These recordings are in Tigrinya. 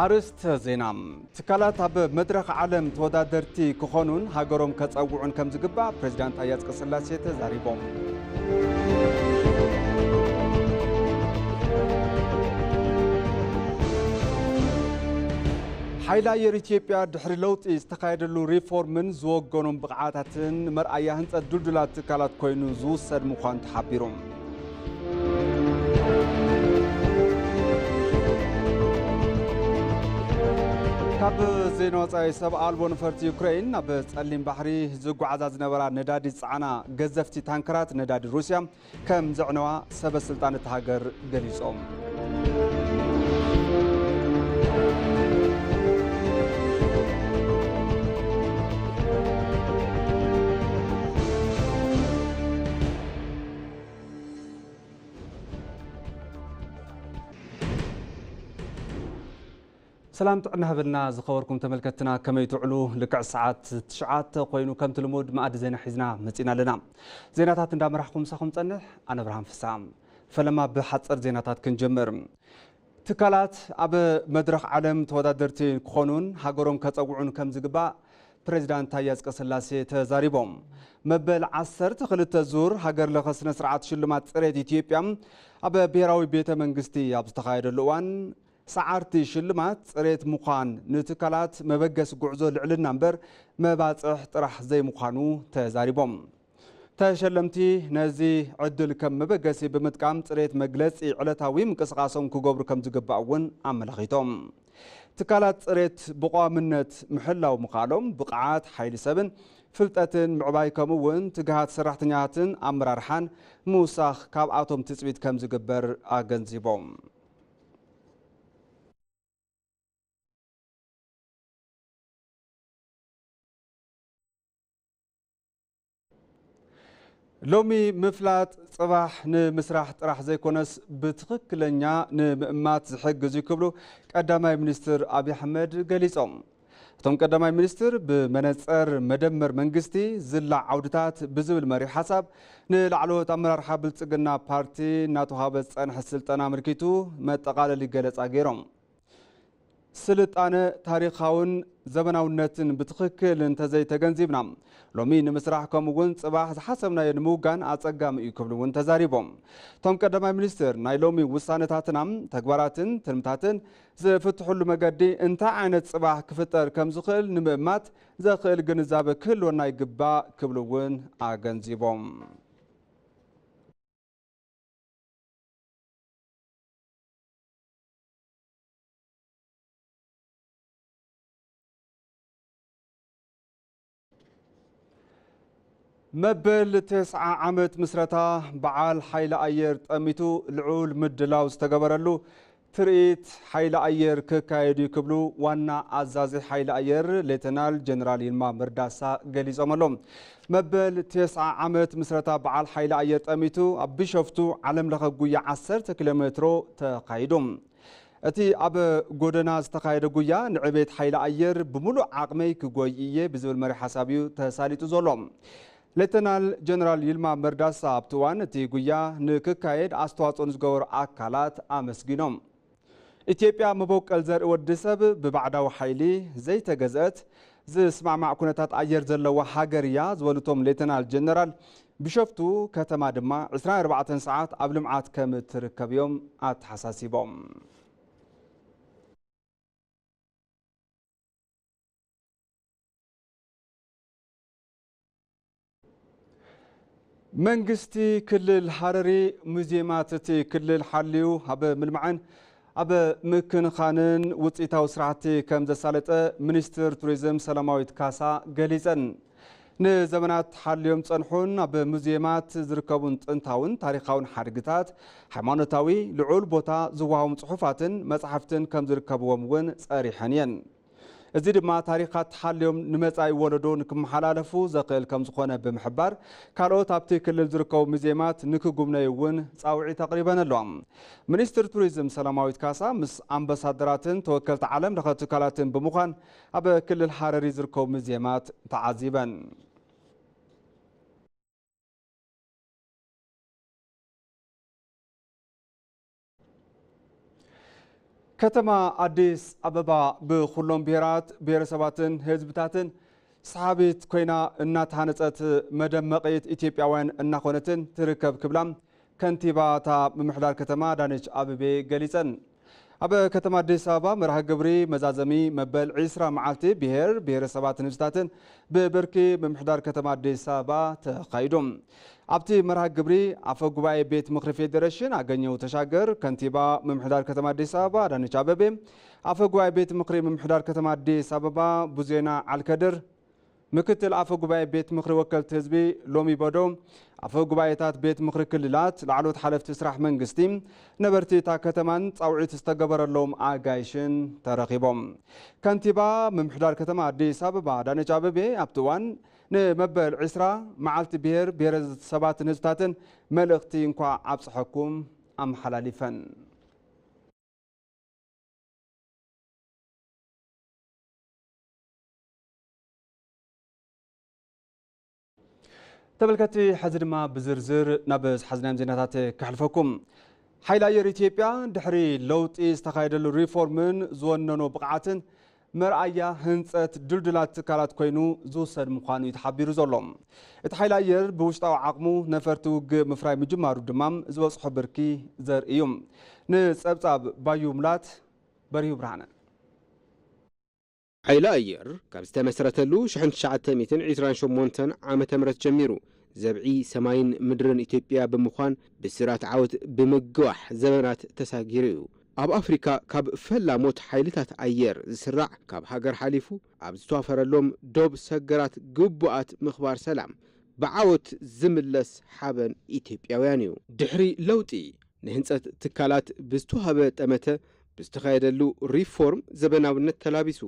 አርስተ ዜና ትካላት ኣብ መድረኽ ዓለም ተወዳደርቲ ክኾኑን ሃገሮም ከጸውዑን ከም ዝግባእ ፕሬዝዳንት ታዬ አጽቀሥላሴ ተዛሪቦም። ሓይሊ ኣየር ኢትዮጵያ ድሕሪ ለውጢ ዝተኻየደሉ ሪፎርምን ዝወገኖም ብቕዓታትን መርኣያ ህንጸት ድልዱላት ትካላት ኮይኑ ዝውሰድ ምዃኑ ተሓቢሩ። ካብ ዜና ወፃኢ ሰብ ኣልቦ ነፈርቲ ዩክሬን ኣብ ጸሊም ባሕሪ ዝጓዓዛ ዝነበራ ነዳዲ ጸዓና ገዘፍቲ ታንከራት ነዳዲ ሩስያ ከም ዘዕነዋ ሰበስልጣን እቲ ሃገር ገሊጾም። سلام تعنا هبلنا زخوركم تملكتنا كما يتعلو لكع ساعات تشعات خوينو كم تلمود ما أدي زينا حزنا متينا لنا زيناتات ندام راحكم ساخم تنح أنا برهام فسام فلما بحصر زيناتات كنجمر تكالات أب مدرخ عالم تودادرتي كخونون هاجروم كتوقعون كم زجبا بريزيدنت تاية أصقصلاسي تزاريبهم مبل عصر تخلت الزور هاجر لخصنا سرعات شلمات ريد إثيوبيا أب بيراوي بيت منجستي أبستخايد اللوان سعرتي شلمات ريت مخان نتكالات مبجس جعزو لعلنا نبر مبادئ طرح زي مخانو تزاريبهم تشلمتي نزي عدل كم مبجسي بمتقام ريت مجلس علتاوي مقصقاسهم كجبر كم تجبعون عمل خيتهم تكالات ريت بقامنة محلة ومقالهم بقعات حيل سبن فلتاتن معباي كمون تجهات سرحتنياتن أمرارحان موساخ كاب عطم تثبيت كم تجبر أجنزيبهم لومي مفلات صباح نمسرح طرح زي كونس بتخكلنيا نمات زحق زي كبلو قداماي منستر أبي أحمد قليصهم ثم قداماي منستر بمنصر مدمر منجستي زلع عودتات بزبل مري حساب نلعلو تمرار حابل تقنا بارتي ناتو هابس أنح السلطان أمريكيتو ما تقال اللي قلت أجيرهم سلطانة تاريخاون زمناونتن بتخكل انت زي تجنزيبنا لومي نمسرحكم وون صباح حسبنا ينموغان أتصقام يكبلون تزاريبهم توم قداماي منستر نايلومي وسانتاتنام تكباراتن تلمتاتن زفتحوا المقادي انت عينت صباح كفتر كم زخل نمئمات زخل جنزاب كل وناي قبا كبلون أجنزيبهم مبل 9 عامت مسرتا بعال حيل أير تأميتو العول مدلاو استقبرلو تريت حيل أير ككايدي كبلو وانا عزازي حيل أير ليتنال جنرال يلما مرداسا قليز أمالهم مبل 9 عامت مسرتا بعال حيل أير تأميتو بشفتو علم لخقوية 10 كيلومترو تقايدهم أتي أب جودنا استقايد قويا نعبيت حيل أير بملو عقمي كقوية بزول مري حسابيو تساليتو زولهم ليتنال جنرال يلما مرداسا ابتوان تيغويا نككايد استواصون زغور اكالات امسغينوم ኢትዮጵያ መቦቀል ዘርኢ ወድሰብ ብባዕዳዊ ሓይሊ ዘይተገዘአት ዝስማዕ ማዕ ኩነታት ኣየር ዘለዋ ሃገርያ ዝበልቶም ሌተናል ጀነራል ቢሾፍቱ ከተማ ድማ 24 ሰዓት ኣብ ልምዓት ከም ትርከብ እዮም ኣተሓሳሲቦም منجستي كل الحرري موزيمات كل الحليو هب ملمعن أب مكن خانن وطيتاو سرعتي كم زسالت منستر توريزم سلاماويت كاسا جليزن نزمنات حليوم تصنحون أب موزيمات زركبون تنتاون تاريخاون حرقتات حيمانتاوي لعول بوتا زواهم صحفاتن مصحفتن كم زركبوهم ون صريحانيا زيد ما تاريخات حاليوم نمزاي ولدون كم حلالفو زقيل كم زخونه بمحبار كارو تابتي كل الزركو مزيمات نكو قمنا يون صاوعي تقريبا اللوم منستر توريزم سلاماويت كاسا مس امباسادراتن توكلت عالم لخاتكالاتن بمخان اب كل الحرري زركو مزيمات تعذيبا ከተማ አዲስ አበባ በሁሉም ብሔራት ብሔረሰባትን ህዝብታትን ሰሓቢት ኮይና እናተሃነፀት መደመቂት ኢትዮጵያውያን እናኾነትን ትርከብ ክብላም ከንቲባታ ምምሕዳር ከተማ አዳነች አቤቤ ገሊፀን ኣብ ከተማ አዲስ ኣበባ መርሃ ግብሪ መዛዘሚ መበል 20 መዓልቲ ብሔረሰባትን ህዝብታትን ብብርኪ ምምሕዳር ከተማ አዲስ ኣበባ ተኻይዶም ኣብቲ መርሃ ግብሪ ኣፈ ጉባኤ ቤት ምክሪ ፌደሬሽን ኣገኘው ተሻገር ከንቲባ ምምሕዳር ከተማ አዲስ ኣበባ አዳነች አቤቤ ኣፈ ጉባኤ ቤት ምክሪ ምምሕዳር ከተማ አዲስ ኣበባ ቡዜና አልከድር ምክትል ኣፈ ጉባኤ ቤት ምክሪ ወከልቲ ህዝቢ ሎሚ በዶ ኣፈ ጉባኤታት ቤት ምክሪ ክልላት ላዕሎት ሓለፍቲ ስራሕ መንግስቲ ነበርቲ እታ ከተማን ፃውዒት ዝተገበረሎም ኣጋይሽን ተረኺቦም ከንቲባ ምምሕዳር ከተማ አዲስ ኣበባ አዳነች አቤቤ ኣብቲ እዋን ንመበል 20 መዓልቲ ብሔረሰባትን ህዝብታትን መልእኽቲ እንኳ ኣብፅሐኩም ኣመሓላሊፈን ተመልከቲ ሕዚ ድማ ብዝርዝር ናብ ዝሓዝናዮም ዜናታት ክሕልፈኩም ሓይሊ ኣየር ኢትዮጵያ ድሕሪ ለውጢ ዝተኻየደሉ ሪፎርምን ዝወነኖ ብቕዓትን መርኣያ ህንፀት ድልድላት ትካላት ኮይኑ ዝውሰድ ምዃኑ ተሓቢሩ ዘሎ እቲ ሓይሊ ኣየር ብውሽጣዊ ዓቕሙ ነፈርቲ ውግእ ምፍራይ ምጅማሩ ድማ ዝበፅሖ ብርኪ ዘርኢ እዩ ንፀብፃብ ባዩ ሙላት በሪሁ ብርሃነ ሓይሊ ኣየር ካብ ዝተመስረተሉ 1928 ዓመተ ምህረት ጀሚሩ ዘብዒ ሰማይን ምድርን ኢትዮጵያ ብምዃን ብስራት ዓወት ብምግዋሕ ዘበናት ተሳጊሩ እዩ ኣብ ኣፍሪካ ካብ ፈላሞት ሓይልታት ኣየር ዝስራዕ ካብ ሃገር ሓሊፉ ኣብ ዝተዋፈረሎም ዶብ ሰገራት ግቡኣት ምኽባር ሰላም ብዓወት ዝምለስ ሓበን ኢትዮጵያውያን እዩ ድሕሪ ለውጢ ንህንፀት ትካላት ብዝተዋሃበ ጠመተ ብዝተኻየደሉ ሪፎርም ዘበናውነት ተላቢሱ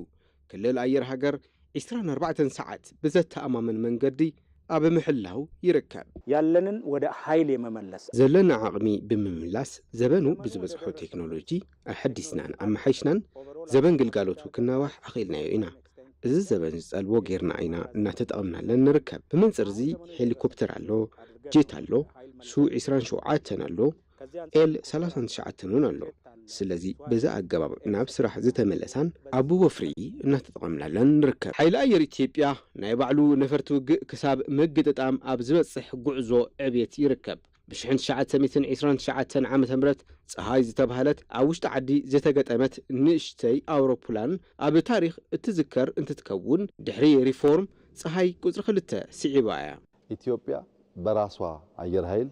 ክልል ኣየር ሃገር 24 ሰዓት ብዘተኣማመን መንገዲ ኣብ ምሕላው ይርከብ ያለንን ወደ ኃይል የመመለስ ዘለና ዓቕሚ ብምምላስ ዘበኑ ብዝበፅሖ ቴክኖሎጂ ኣሐዲስናን ኣመሓይሽናን ዘበን ግልጋሎቱ ክናዋሕ ኣኺልናዮ ኢና እዚ ዘበን ዝጸልቦ ጌርና ኢና እናተጠቐምናለን ንርከብ ብምንጽር እዚ ሄሊኮፕተር ኣሎ ጄት ኣሎ ሱ 27 ኣሎ ኤል 39 እውን ኣሎ ስለዚ በዛ ኣገባብ ናብ ስራሕ ዝተመለሳን ኣብ ወፍሪ እናተጠቐምናለን ንርከብ ሓይሊ ኣየር ኢትዮጵያ ናይ ባዕሉ ነፈርቲ ውግእ ክሳብ ምግጥጣም ኣብ ዝበፅሕ ጉዕዞ ዕብየት ይርከብ ብ1929 ዓመተ ምህረት ፀሃይ ዝተባህለት ኣብ ውሽጢ ዓዲ ዝተገጠመት ንእሽተይ ኣውሮፕላን ኣብ ታሪክ እትዝከር እንትትከውን ድሕሪ ሪፎርም ፀሃይ ቁፅሪ 2 ስዒባ እያ ኢትዮጵያ በራሷ ኣየር ኃይል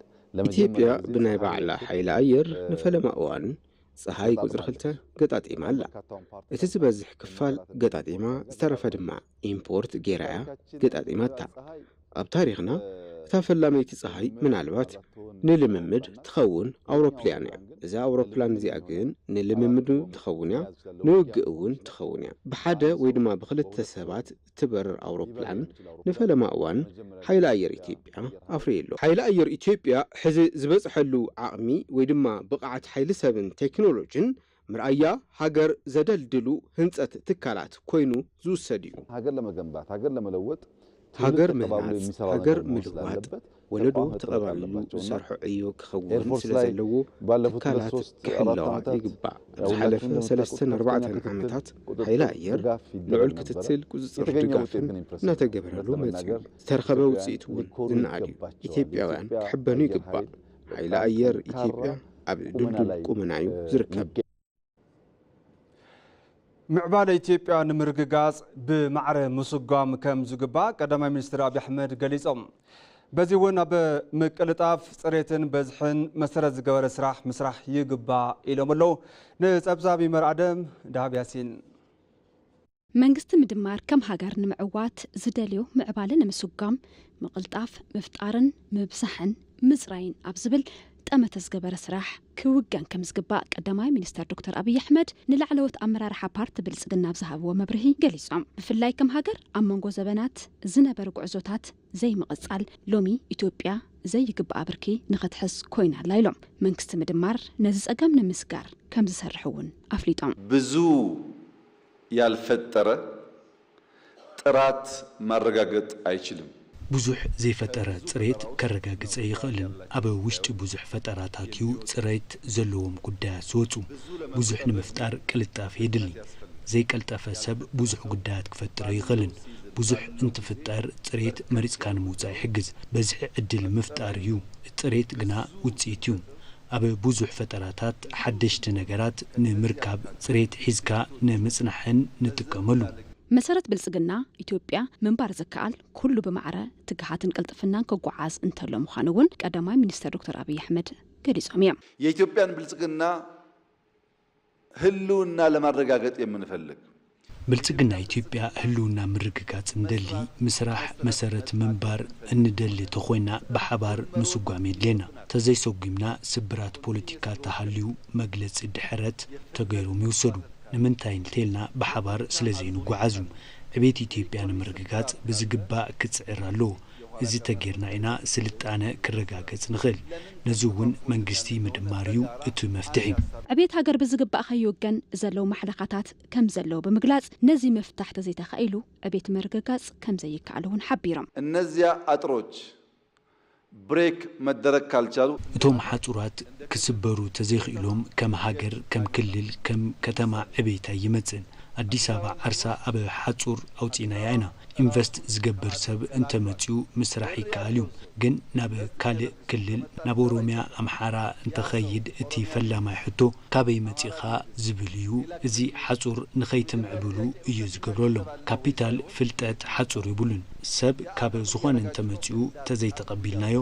ኢትዮጵያ ብናይ ባዕላ ሓይሊ ኣየር ንፈለማ እዋን ፀሃይ ቁፅሪ 2 ገጣጢማ ኣላ እቲ ዝበዝሕ ክፋል ገጣጢማ ዝተረፈ ድማ ኢምፖርት ጌራያ ገጣጢማታ ኣብ ታሪክና እታ ፈላመይቲ ፀሃይ ምናልባት ንልምምድ ትኸውን ኣውሮፕላን እያ እዛ ኣውሮፕላን እዚኣ ግን ንልምምድ ትኸውን እያ ንውግእ እውን ትኸውን እያ ብሓደ ወይ ድማ ብክልተ ሰባት ትበርር ኣውሮፕላን ንፈለማ እዋን ሓይሊ ኣየር ኢትዮጵያ ኣፍርየሎ ሓይሊ ኣየር ኢትዮጵያ ሕዚ ዝበፅሐሉ ዓቕሚ ወይ ድማ ብቕዓት ሓይሊ ሰብን ቴክኖሎጂን ምርኣያ ሃገር ዘደልድሉ ህንፀት ትካላት ኮይኑ ዝውሰድ እዩ ሃገር ለመገንባት ሃገር ለመለወጥ ሃገር ምህናፅ ሃገር ምልዋጥ ወለዶ ተቐባሊሉ ዝሰርሑ ዕዮ ክኸውን ስለዘለዎ ትካላት ክሕለዋ ይግባእ ዝሓለፈ 3-4 ዓመታት ሓይሊ ኣየር ልዑል ክትትል ቁፅፅር ድጋፍን እናተገበረሉ መፅኡ ዝተረኸበ ውፅኢት እውን ዝነኣድ እዩ ኢትዮጵያውያን ክሕበኑ ይግባእ ሓይሊ ኣየር ኢትዮጵያ ኣብ ድልዱል ቁመና እዩ ዝርከብ ምዕባለ ኢትዮጵያ ንምርግጋጽ ብማዕረ ምስጓም ከም ዝግባእ ቀዳማይ ሚኒስትር አብይ አሕመድ ገሊጾም በዚህ እውን ኣብ ምቅልጣፍ ፅሬትን በዝሕን መሰረት ዝገበረ ስራሕ ምስራሕ ይግባእ ኢሎም ኣለው ንፀብጻብ መርኣደም ዳሃብ ያሲን መንግስቲ ምድማር ከም ሃገር ንምዕዋት ዝደልዮ ምዕባለ ንምስጓም ምቅልጣፍ ምፍጣርን ምብሳሕን ምፅራይን ኣብ ዝብል ጠመተ ዝገበረ ስራሕ ክውጋን ከም ዝግባእ ቀዳማይ ሚኒስትር ዶክተር አብይ አሕመድ ንላዕለዎት ኣመራርሓ ፓርቲ ብልጽግና ዝሃብዎ መብርሂ ገሊጾም ብፍላይ ከም ሃገር ኣብ መንጎ ዘበናት ዝነበሩ ጉዕዞታት ዘይምቕጻል ሎሚ ኢትዮጵያ ዘይግባእ ብርኪ ንኽትሕዝ ኮይና ኣላ ኢሎም መንግስቲ ምድማር ነዚ ጸገም ንምስጋር ከም ዝሰርሕ እውን ኣፍሊጦም ብዙ ያልፈጠረ ጥራት ማረጋገጥ አይችልም ብዙሕ ዘይፈጠረ ጽሬት ከረጋግጽ ይኽእልን ኣብ ውሽጢ ብዙሕ ፈጠራታት እዩ ጽሬት ዘለዎም ጉዳያት ዝወጹ ብዙሕ ንምፍጣር ቅልጣፍ የድሊ ዘይቀልጠፈ ሰብ ብዙሕ ጉዳያት ክፈጥር ይኽእልን ብዙሕ እንትፍጠር ጽሬት መሪጽካ ንምውጻእ ይሕግዝ በዝሒ ዕድል ምፍጣር እዩ ጽሬት ግና ውጽኢት እዩ ኣብ ብዙሕ ፈጠራታት ሓደሽቲ ነገራት ንምርካብ ጽሬት ሒዝካ ንምጽናሕን ንጥቀመሉ መሰረት ብልጽግና ኢትዮጵያ ምንባር ዘከኣል ኩሉ ብማዕረ ትግሃትን ቅልጥፍናን ከጓዓዝ እንተሎ ምዃኑ እውን ቀዳማይ ሚኒስትር ዶክተር አብይ አሕመድ ገሊጾም እዮም የኢትዮጵያን ብልጽግና ህልውና ለማረጋገጥ የምንፈልግ ብልጽግና ኢትዮጵያ ህልውና ምርግጋጽ እንደሊ ምስራሕ መሰረት ምንባር እንደሊ ተኾይና ብሓባር ምስጓም የድሌና ተዘይሰጉምና ስብራት ፖለቲካ ተሃልዩ መግለጽ ድሕረት ተገይሮም ይውሰዱ ንምንታይ ንቴልና ብሓባር ስለዘይንጓዓዙ ዕቤት ኢትዮጵያ ንምርግጋጽ ብዝግባእ ክጽዕር ኣለዎ እዚ ተገይርና ኢና ስልጣነ ክረጋገጽ ንኽእል ነዚ እውን መንግስቲ ምድማር እዩ እቲ መፍትሒ ዕቤት ሃገር ብዝግባእ ከይወገን ዘለዉ ማሕለኻታት ከም ዘለዉ ብምግላጽ ነዚ መፍታሕ ተዘይተኻኢሉ ዕቤት ምርግጋጽ ከም ዘይከኣል እውን ሓቢሮም እነዚያ አጥሮች ብሬክ መደረግ ካልቻሉ እቶም ሓጹራት ክስበሩ ተዘይኽኢሎም ከም ሃገር ከም ክልል ከም ከተማ ዕቤታ ይመጽን አዲስ አበባ ዓርሳ ኣብ ሓጹር አውጪናያ ኢና ኢንቨስት ዝገብር ሰብ እንተመጽኡ ምስራሕ ይከኣል እዩ ግን ናብ ካልእ ክልል ናብ ኦሮሚያ ኣምሓራ እንተኸይድ እቲ ፈላማይ ሕቶ ካበይ መጺኻ ዝብል እዩ እዚ ሓጹር ንኸይትምዕብሉ እዩ ዝገብረሎም ካፒታል ፍልጠት ሓጹር ይብሉን ሰብ ካብ ዝኾነ እንተመጽኡ ተዘይተቐቢልናዮ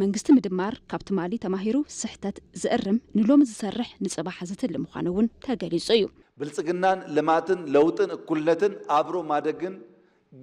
መንግስቲ ምድማር ካብ ትማሊ ተማሂሩ ስሕተት ዝእርም ንሎሚ ዝሰርሕ ንጽባሕ ዝትልም ምዃኑ እውን ተገሊጹ እዩ ብልጽግናን ልማትን ለውጥን እኩልነትን አብሮ ማደግን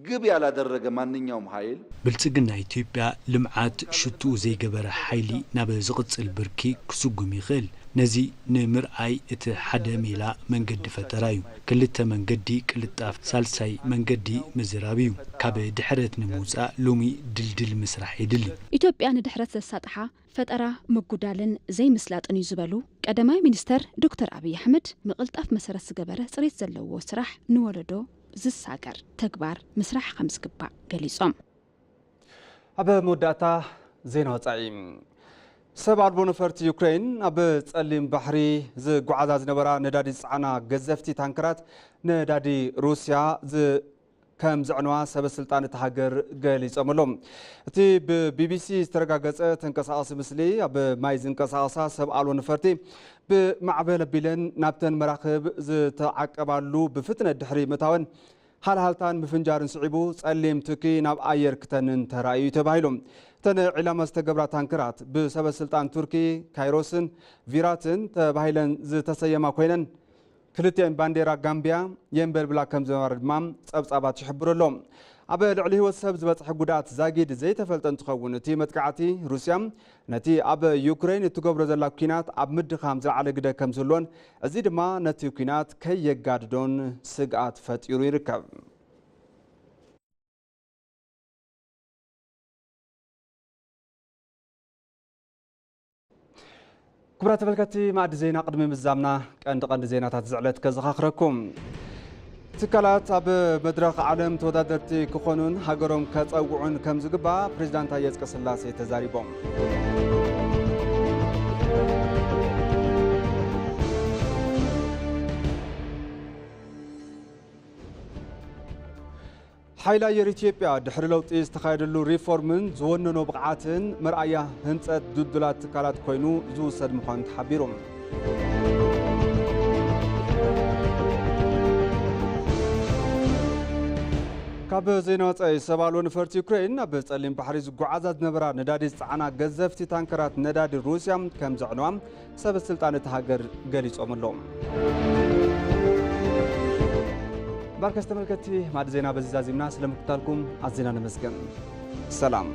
ግብ ያላደረገ ማንኛውም ኃይል ብልጽግና ኢትዮጵያ ልምዓት ሽቱ ዘይገበረ ኃይሊ ናብ ዝቕጽል ብርኪ ክስጉም ይኽእል ነዚ ንምርኣይ እቲ ሓደ ሜላ መንገዲ ፈጠራ እዩ ክልተ መንገዲ ቅልጣፍ ሳልሳይ መንገዲ ምዝራብ እዩ ካብ ድሕረት ንምውፃእ ሎሚ ድልድል ምስራሕ የድሊ ኢትዮጵያ ንድሕረት ዘሳጥሓ ፈጠራ ምጉዳልን ዘይምስላጥን እዩ ዝበሉ ቀዳማይ ሚኒስተር ዶክተር አብይ አሕመድ ምቕልጣፍ መሰረት ዝገበረ ጽሬት ዘለዎ ስራሕ ንወለዶ ዝሳገር ተግባር ምስራሕ ከም ዝግባእ ገሊጾም ኣብ መወዳእታ ዜና ወጻኢ ሰብ ኣልቦ ነፈርቲ ዩክሬን ኣብ ጸሊም ባሕሪ ዝጓዓዛ ዝነበራ ነዳዲ ጽዓና ገዘፍቲ ታንከራት ነዳዲ ሩስያ ከም ዘዕነዋ ሰበስልጣን እቲ ሃገር ገሊጾምሎም እቲ ብቢቢሲ ዝተረጋገጸ ተንቀሳቐሲ ምስሊ ኣብ ማይ ዝንቀሳቐሳ ሰብ ኣልቦ ነፈርቲ ብማዕበል ኣቢለን ናብተን መራኽብ ዝተዓቀባሉ ብፍጥነት ድሕሪ ምእታወን ሃልሃልታን ምፍንጃርን ስዒቡ ጸሊም ትኪ ናብ ኣየር ክተንን ተራእዩ ተባሂሎም ተን ዒላማ ዝተገብራ ታንከራት ብሰበስልጣን ቱርኪ ካይሮስን ቪራትን ተባሂለን ዝተሰየማ ኮይነን ክልቲአን ባንዴራ ጋምቢያ የንበልብላ ከም ዝነበረ ድማ ጸብጻባት ይሕብረሎም ኣብ ልዕሊ ህይወት ሰብ ዝበጽሐ ጉድኣት ዛጊድ ዘይተፈልጠ እንትኸውን እቲ መጥቃዕቲ ሩስያ ነቲ ኣብ ዩክሬን እትገብሮ ዘላ ኩናት ኣብ ምድኻም ዝለዓለ ግደ ከም ዘሎን እዚ ድማ ነቲ ኩናት ከየጋድዶን ስግኣት ፈጢሩ ይርከብ كبرات تبلكتي مع دزينا قدم مزامنا قند زيناتات زعلت كزخاخركم تكالات اب مدرخ عالم تودادرتي كخونون هاجروم كتصوعون كم زغبا بريزيدانت يزق سلاسي تزاريبوم حيلا ير إثيوبيا دحر لوط استخايدلو ريفورمن زوننو بقعاتن مرأيا هنصت ددلات تكالات كوينو زوسد مخان تحبيروم كاب زينات اي سبالو نفرت يوكرين اب ጸሊም ባሕሪ ዝጓዓዛት ነበራ ነዳዲ ጽዓና ገዘፍቲ ታንከራት ነዳዲ ሩስያ ከም ዘዕነዋም ሰበስልጣን እቲ ሃገር ገሊጾምሎም بارك استملكتي مع زينا بزازيمنا سلامكم أزينا نمسكن سلام